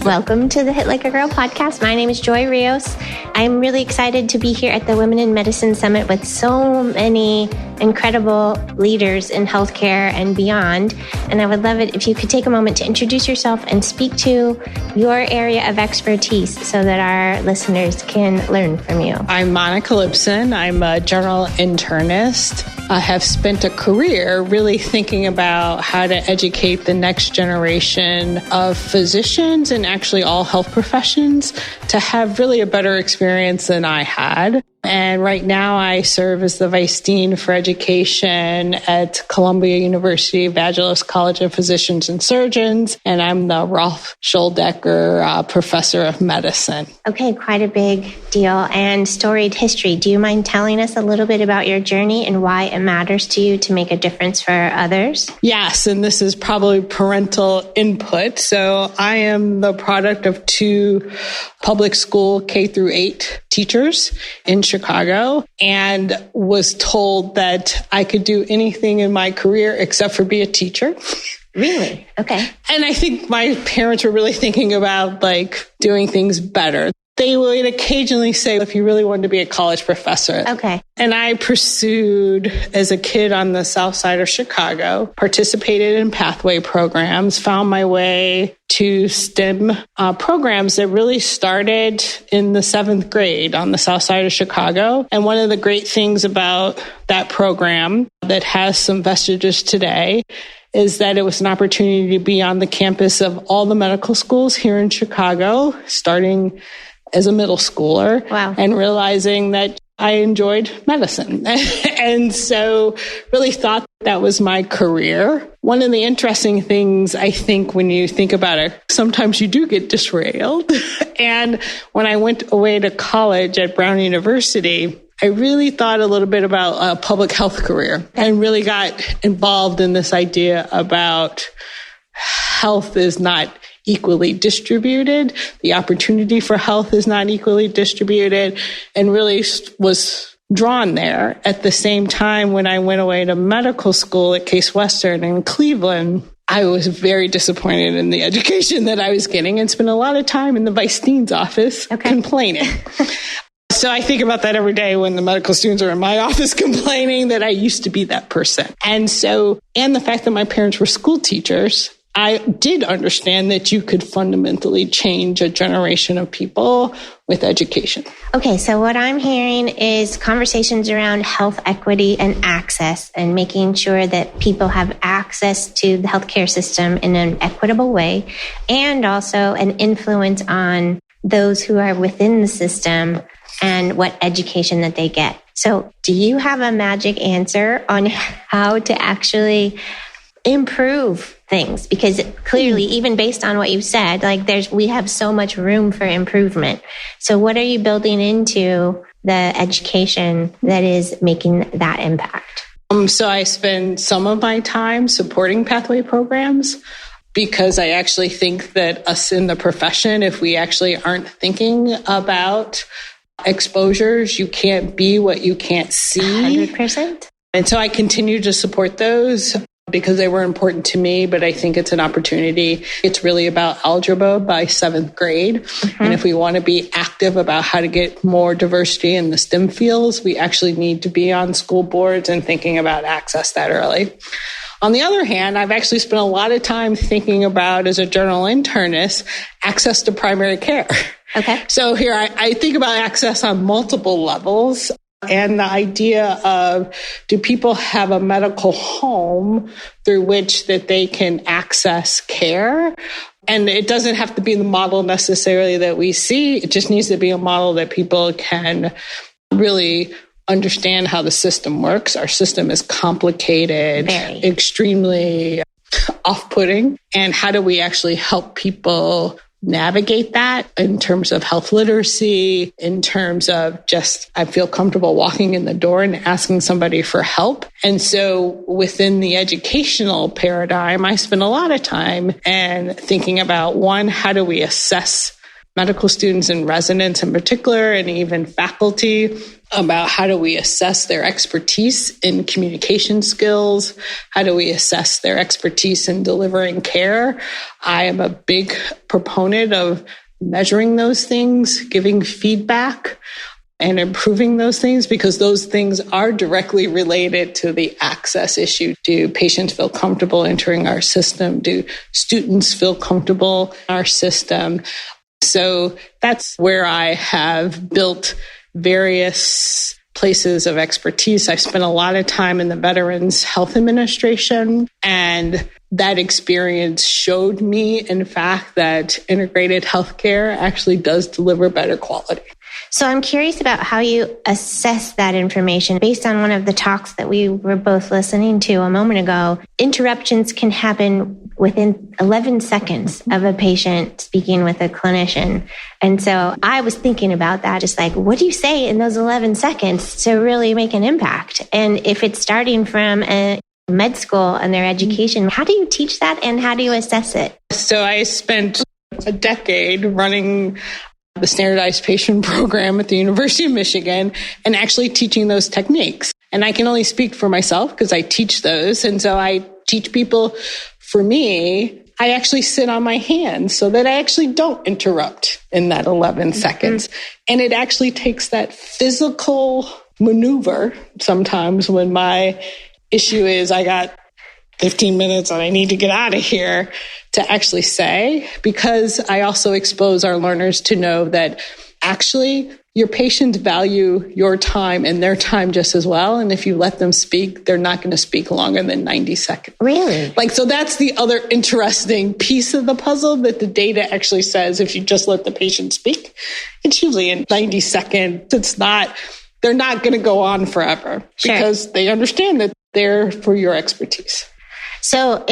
Welcome to the Hit Like a Girl podcast. My name is Joy Rios. I'm really excited to be here at the Women in Medicine Summit with so many incredible leaders in healthcare and beyond. And I would love it if you could take a moment to introduce yourself and speak to your area of expertise so that our listeners can learn from you. I'm Monica Lypson. I'm a general internist. I have spent a career really thinking about how to educate the next generation of physicians and actually all health professions to have really a better experience than I had. And right now I serve as the Vice Dean for Education at Columbia University, Vagelos College of Physicians and Surgeons, and I'm the Rolf Scholldecker Professor of Medicine. Okay, quite a big deal and storied history. Do you mind telling us a little bit about your journey and why it matters to you to make a difference for others? Yes, and this is probably parental input. So I am the product of two public school K through 8 teachers in Chicago and was told that I could do anything in my career except for be a teacher. Really? Okay. And I think my parents were really thinking about doing things better. They would occasionally say, if you really wanted to be a college professor. Okay. And I pursued as a kid on the south side of Chicago, participated in pathway programs, found my way to STEM programs that really started in the 7th grade on the south side of Chicago. And one of the great things about that program that has some vestiges today is that it was an opportunity to be on the campus of all the medical schools here in Chicago, starting as a middle schooler. Wow. And realizing that I enjoyed medicine. And so really thought that was my career. One of the interesting things, I think, when you think about it, sometimes you do get disrailed. And when I went away to college at Brown University, I really thought a little bit about a public health career and really got involved in this idea about health is not equally distributed. The opportunity for health is not equally distributed, and really was drawn there. At the same time, when I went away to medical school at Case Western in Cleveland, I was very disappointed in the education that I was getting and spent a lot of time in the Vice Dean's office complaining. So I think about that every day when the medical students are in my office complaining that I used to be that person. And the fact that my parents were school teachers, I did understand that you could fundamentally change a generation of people with education. Okay, so what I'm hearing is conversations around health equity and access and making sure that people have access to the healthcare system in an equitable way, and also an influence on those who are within the system and what education that they get. So do you have a magic answer on how to actually improve things? Because clearly, even based on what you said, we have so much room for improvement. So what are you building into the education that is making that impact? So I spend some of my time supporting pathway programs because I actually think that us in the profession, if we actually aren't thinking about exposures, you can't be what you can't see. 100%. And so I continue to support those because they were important to me, but I think it's an opportunity. It's really about algebra by 7th grade. Mm-hmm. And if we want to be active about how to get more diversity in the STEM fields, we actually need to be on school boards and thinking about access that early. On the other hand, I've actually spent a lot of time thinking about, as a general internist, access to primary care. Okay. So here I think about access on multiple levels. And the idea of, do people have a medical home through which that they can access care? And it doesn't have to be the model necessarily that we see. It just needs to be a model that people can really understand how the system works. Our system is complicated, extremely off-putting. And how do we actually help people navigate that in terms of health literacy, in terms of just, I feel comfortable walking in the door and asking somebody for help. And so within the educational paradigm, I spend a lot of time and thinking about, one, how do we assess medical students and residents in particular, and even faculty, about how do we assess their expertise in communication skills? How do we assess their expertise in delivering care? I am a big proponent of measuring those things, giving feedback, and improving those things, because those things are directly related to the access issue. Do patients feel comfortable entering our system? Do students feel comfortable in our system? So that's where I have built various places of expertise. I've spent a lot of time in the Veterans Health Administration, and that experience showed me, in fact, that integrated healthcare actually does deliver better quality. So I'm curious about how you assess that information. Based on one of the talks that we were both listening to a moment ago, interruptions can happen within 11 seconds of a patient speaking with a clinician. And so I was thinking about that, just like, what do you say in those 11 seconds to really make an impact? And if it's starting from a med school and their education, how do you teach that and how do you assess it? So I spent a decade running the standardized patient program at the University of Michigan and actually teaching those techniques. And I can only speak for myself because I teach those. And so I teach people. For me, I actually sit on my hands so that I actually don't interrupt in that 11 seconds. And it actually takes that physical maneuver sometimes when my issue is I got 15 minutes and I need to get out of here, to actually say, because I also expose our learners to know that actually your patients value your time and their time just as well. And if you let them speak, they're not going to speak longer than 90 seconds. Really? So that's the other interesting piece of the puzzle, that the data actually says if you just let the patient speak, it's usually in 90 seconds. They're not going to go on forever. Sure. Because they understand that they're for your expertise. So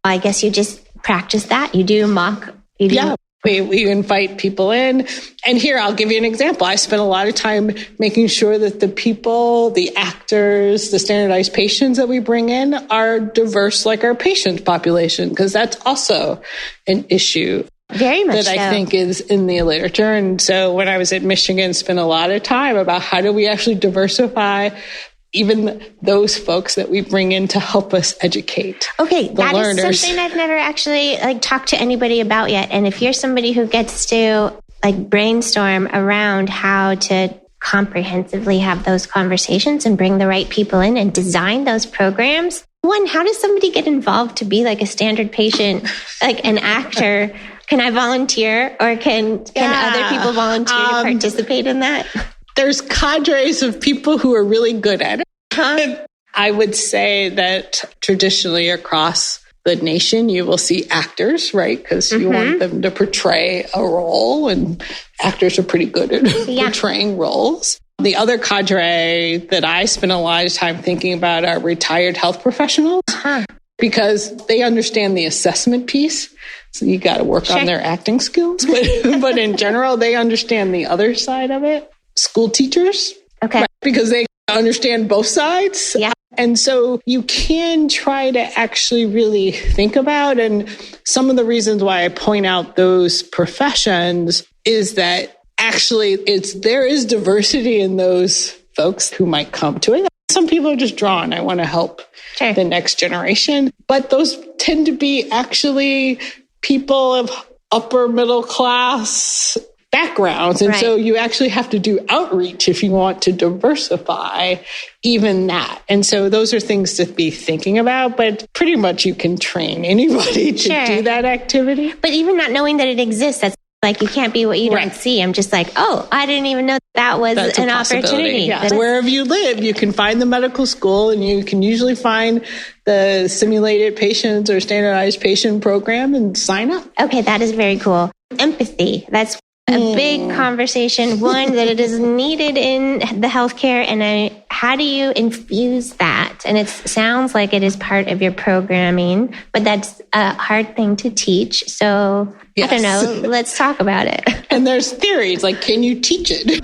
I guess you just practice that. You do mock. Yeah. We invite people in. And here, I'll give you an example. I spent a lot of time making sure that the people, the actors, the standardized patients that we bring in are diverse like our patient population, because that's also an issue. Very much that I think is in the literature. And so when I was at Michigan, spent a lot of time about how do we actually diversify even those folks that we bring in to help us educate. Okay, that learners. Is something I've never actually talked to anybody about yet. And if you're somebody who gets to brainstorm around how to comprehensively have those conversations and bring the right people in and design those programs, one, how does somebody get involved to be a standard patient, an actor? Can I volunteer, or can other people volunteer to participate in that? There's cadres of people who are really good at it. Huh? I would say that traditionally across the nation, you will see actors, right? Because you want them to portray a role, and actors are pretty good at portraying roles. The other cadre that I spend a lot of time thinking about are retired health professionals, because they understand the assessment piece. So you got to work on their acting skills. But in general, they understand the other side of it. School teachers, right? Because they understand both sides. Yeah. And so you can try to actually really think about, and some of the reasons why I point out those professions is that actually there is diversity in those folks who might come to it. Some people are just drawn. I want to help the next generation. But those tend to be actually people of upper middle class backgrounds. And so you actually have to do outreach if you want to diversify even that. And so those are things to be thinking about, but pretty much you can train anybody to do that activity. But even not knowing that it exists, that's you can't be what you don't see. I'm just I didn't even know that was an opportunity. Yeah. Wherever you live, you can find the medical school, and you can usually find the simulated patients or standardized patient program and sign up. Okay, that is very cool. Empathy. That's a big conversation, one that it is needed in the healthcare, and how do you infuse that? And it sounds like it is part of your programming, but that's a hard thing to teach. So I don't know, let's talk about it. And there's theories, can you teach it?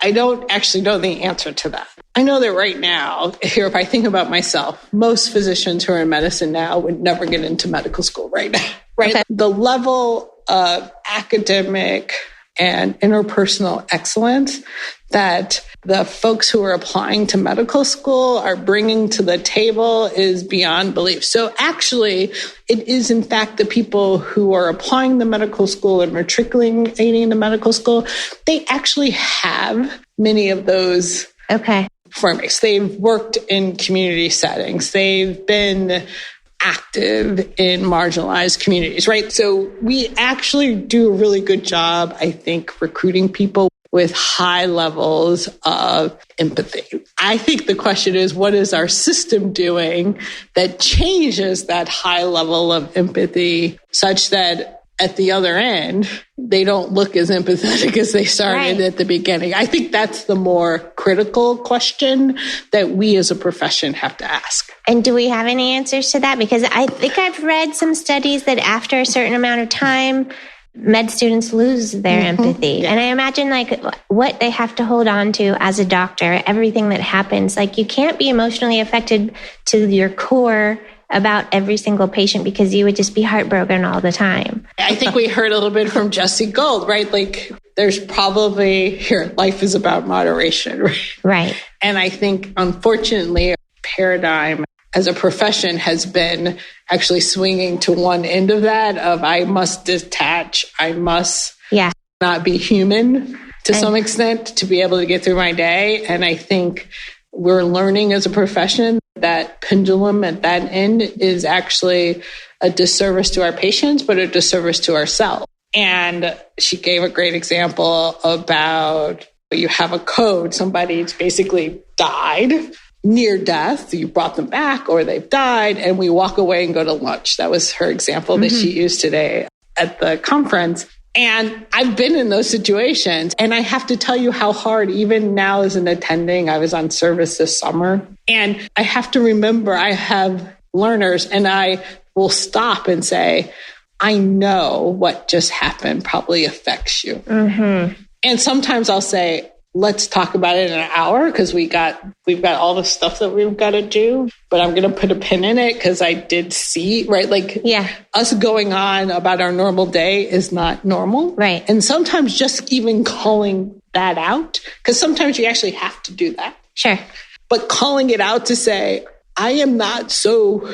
I don't actually know the answer to that. I know that right now, here, if I think about myself, most physicians who are in medicine now would never get into medical school right now, right? Okay. The level of academic and interpersonal excellence that the folks who are applying to medical school are bringing to the table is beyond belief. So actually, it is in fact the people who are applying to medical school and matriculating to medical school, they actually have many of those formats. They've worked in community settings. They've been active in marginalized communities, right? So we actually do a really good job, I think, recruiting people with high levels of empathy. I think the question is, what is our system doing that changes that high level of empathy such that at the other end, they don't look as empathetic as they started at the beginning? I think that's the more critical question that we as a profession have to ask. And do we have any answers to that? Because I think I've read some studies that after a certain amount of time, med students lose their empathy. Yeah. And I imagine like what they have to hold on to as a doctor, everything that happens, like you can't be emotionally affected to your core about every single patient because you would just be heartbroken all the time. I think we heard a little bit from Jesse Gold, right? Like there's probably life is about moderation, right? Right. And I think unfortunately, our paradigm as a profession has been actually swinging to one end of that of I must detach, I must not be human to some extent to be able to get through my day. And I think we're learning as a profession that pendulum at that end is actually a disservice to our patients, but a disservice to ourselves. And she gave a great example about you have a code, somebody's basically died, near death, you brought them back or they've died, and we walk away and go to lunch. That was her example that she used today at the conference. And I've been in those situations, and I have to tell you how hard, even now as an attending, I was on service this summer, and I have to remember I have learners, and I will stop and say, I know what just happened probably affects you. And sometimes I'll say, let's talk about it in an hour because we've got all the stuff that we've got to do, but I'm going to put a pin in it because I did see, right? Like us going on about our normal day is not normal. Right. And sometimes just even calling that out, because sometimes you actually have to do that. Sure. But calling it out to say, I am not so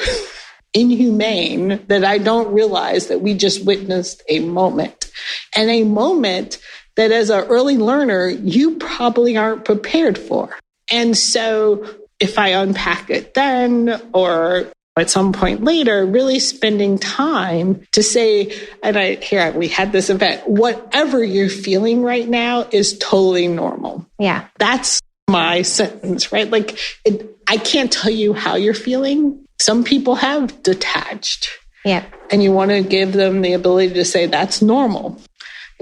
inhumane that I don't realize that we just witnessed a moment, and a moment that as an early learner, you probably aren't prepared for. And so if I unpack it then or at some point later, really spending time to say, and we had this event, whatever you're feeling right now is totally normal. Yeah. That's my sentence, right? Like I can't tell you how you're feeling. Some people have detached. Yeah. And you want to give them the ability to say that's normal.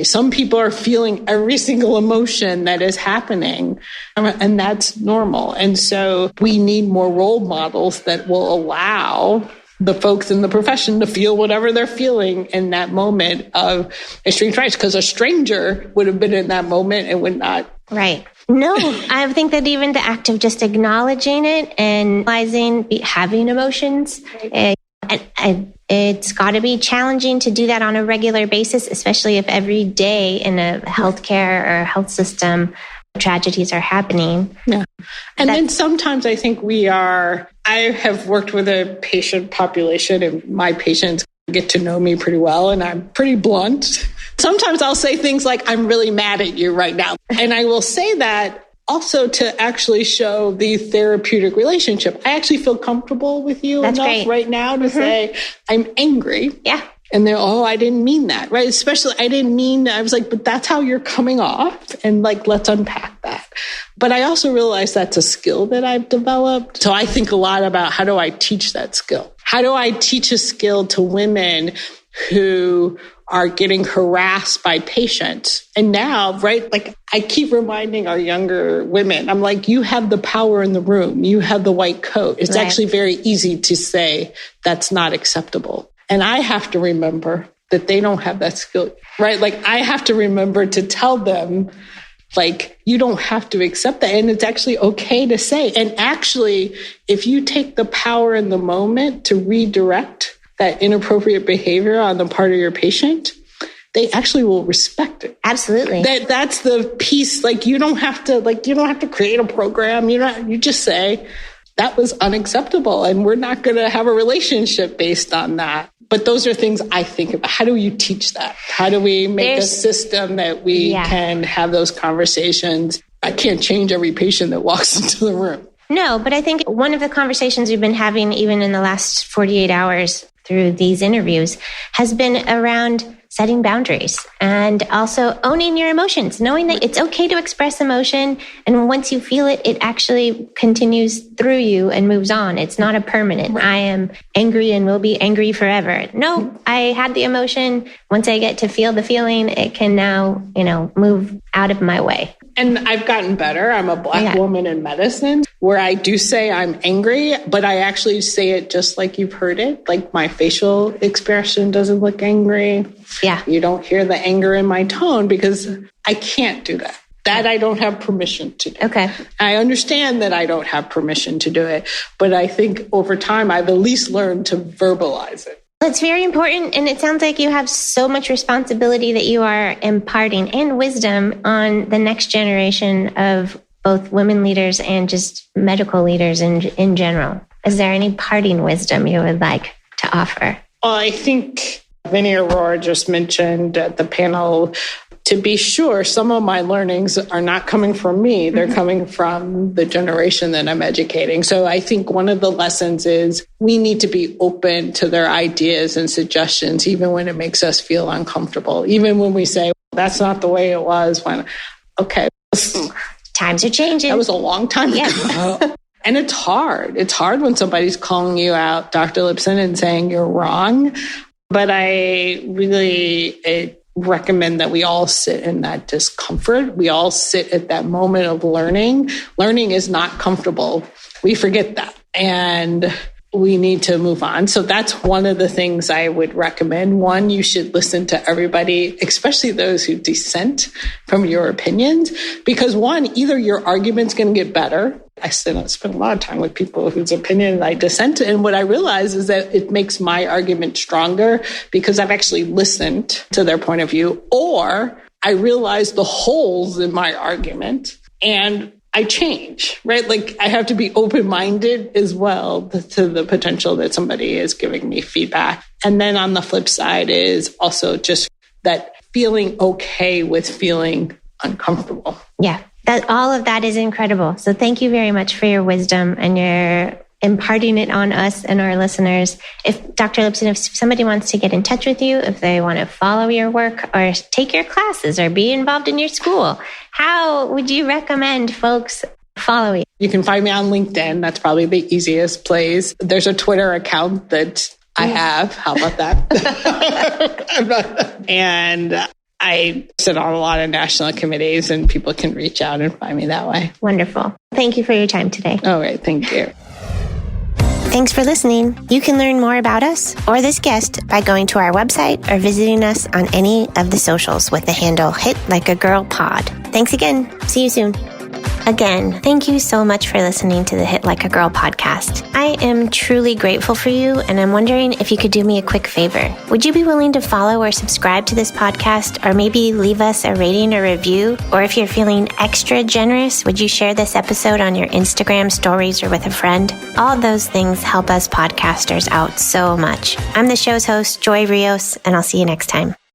Some people are feeling every single emotion that is happening, and that's normal. And so we need more role models that will allow the folks in the profession to feel whatever they're feeling in that moment of extreme stress, because a stranger would have been in that moment and would not. Right. No, I think that even the act of just acknowledging it and realizing, having emotions, it's got to be challenging to do that on a regular basis, especially if every day in a healthcare or health system tragedies are happening. Yeah. And then sometimes I think I have worked with a patient population, and my patients get to know me pretty well, and I'm pretty blunt. Sometimes I'll say things like, I'm really mad at you right now. And I will say that also to actually show the therapeutic relationship. I actually feel comfortable with you enough right now to say, I'm angry. Yeah. And they're, I didn't mean that, right? Especially, I didn't mean, I was like, but that's how you're coming off. And like, let's unpack that. But I also realize that's a skill that I've developed. So I think a lot about how do I teach that skill? How do I teach a skill to women who are getting harassed by patients? And now, right, like I keep reminding our younger women, I'm like, you have the power in the room. You have the white coat. It's actually very easy to say that's not acceptable. And I have to remember that they don't have that skill, right? Like I have to remember to tell them, like, you don't have to accept that. And it's actually okay to say. And actually, if you take the power in the moment to redirect that inappropriate behavior on the part of your patient, they actually will respect it. Absolutely. That's the piece. Like, you don't have to create a program. You just say that was unacceptable and we're not going to have a relationship based on that. But those are things I think about. How do you teach that? How do we make a system that we can have those conversations? I can't change every patient that walks into the room. No, but I think one of the conversations we've been having even in the last 48 hours through these interviews has been around setting boundaries and also owning your emotions, knowing that it's okay to express emotion. And once you feel it, it actually continues through you and moves on. It's not a permanent, I am angry and will be angry forever. No, I had the emotion. Once I get to feel the feeling, it can now, move out of my way. And I've gotten better. I'm a Black woman in medicine where I do say I'm angry, but I actually say it just like you've heard it. Like, my facial expression doesn't look angry. Yeah. You don't hear the anger in my tone because I can't do that. That I don't have permission to do. Okay. I understand that I don't have permission to do it, but I think over time I've at least learned to verbalize it. It's very important. And it sounds like you have so much responsibility that you are imparting and wisdom on the next generation of both women leaders and just medical leaders in general. Is there any parting wisdom you would like to offer? Well, I think Vinnie Aurora just mentioned at the panel, to be sure, some of my learnings are not coming from me. They're coming from the generation that I'm educating. So I think one of the lessons is we need to be open to their ideas and suggestions, even when it makes us feel uncomfortable, even when we say, that's not the way it was when, okay. Times are changing. That was a long time ago. And it's hard. It's hard when somebody's calling you out, Dr. Lypson, and saying you're wrong. But I really recommend that we all sit in that discomfort. We all sit at that moment of learning. Learning is not comfortable. We forget that. And we need to move on. So that's one of the things I would recommend. One, you should listen to everybody, especially those who dissent from your opinions, because one, either your argument's going to get better. I spend a lot of time with people whose opinion I dissent. And what I realize is that it makes my argument stronger because I've actually listened to their point of view, or I realize the holes in my argument and I change, right? Like, I have to be open-minded as well to the potential that somebody is giving me feedback. And then on the flip side is also just that feeling okay with feeling uncomfortable. Yeah, all of that is incredible. So thank you very much for your wisdom and your imparting it on us and our listeners. If Dr. Lypson, if somebody wants to get in touch with you, if they want to follow your work or take your classes or be involved in your school, how would you recommend folks follow you? You can find me on LinkedIn. That's probably the easiest place. There's a Twitter account that I have. How about that? And I sit on a lot of national committees and people can reach out and find me that way. Wonderful. Thank you for your time today. All right. Thank you. Thanks for listening. You can learn more about us or this guest by going to our website or visiting us on any of the socials with the handle Hit Like a Girl Pod. Thanks again. See you soon. Again, thank you so much for listening to the Hit Like a Girl podcast. I am truly grateful for you, and I'm wondering if you could do me a quick favor. Would you be willing to follow or subscribe to this podcast, or maybe leave us a rating or review? Or if you're feeling extra generous, would you share this episode on your Instagram stories or with a friend? All those things help us podcasters out so much. I'm the show's host, Joy Rios, and I'll see you next time.